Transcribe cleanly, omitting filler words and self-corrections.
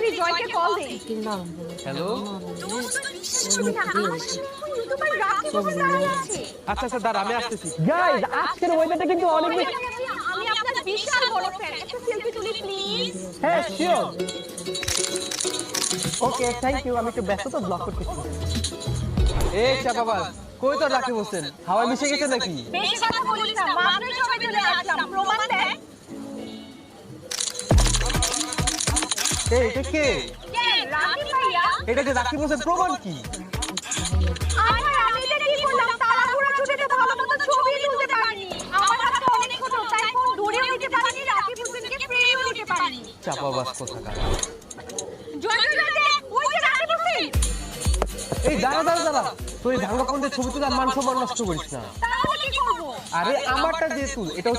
এক্ষুনি জয়কে কল দে। Hello, YouTuber রাখি বসে দাঁড়িয়ে আছে। আচ্ছা আচ্ছা দাঁড়া, আমি আসতেছি। গাইস, আজকের ওয়েদারটা কিন্তু অনেক আমি আপনার বিশাল বড় ফ্যান, একটা সেলফি তুলি প্লিজ। হ্যাঁ শিওর। ওকে থ্যাংক ইউ, আমি একটু ব্যস্ত তো, ব্লক করতেছি। এই চাপাবাজ, কই তো রাখি বলছেন, হাওয়া মিশে গেছে নাকি? বেশি কথা বলিস না, মাত্রই সবাই চলে আসলাম, প্রমাণ দে। এই এটা কে? কে? রাখি ভাইয়া। এটা যে রাখি বলছেন, প্রমাণ কি? আরে আমি এটা কি করলাম, তাড়াহুড়া ছুটিতে ভালো মতো ছবি তুলতে পারিনি। আমার হাতে অনেক ছোট, তাই ফোন ধরেও নিতে পারিনি, রাখি হোসেনকে ফ্রেমও নিতে পারিনি। চাপাবাজ কোথাকার। জয় ওই যে রাখি হোসেন। এই দাঁড়া দাঁড়া দাঁড়া, তুই ভাঙ্গা ফোন দিয়ে ছবি তুলে মান সম্মান নষ্ট করিস না। তাহলে কি করব? আরে আমারটা যে তুল, এটা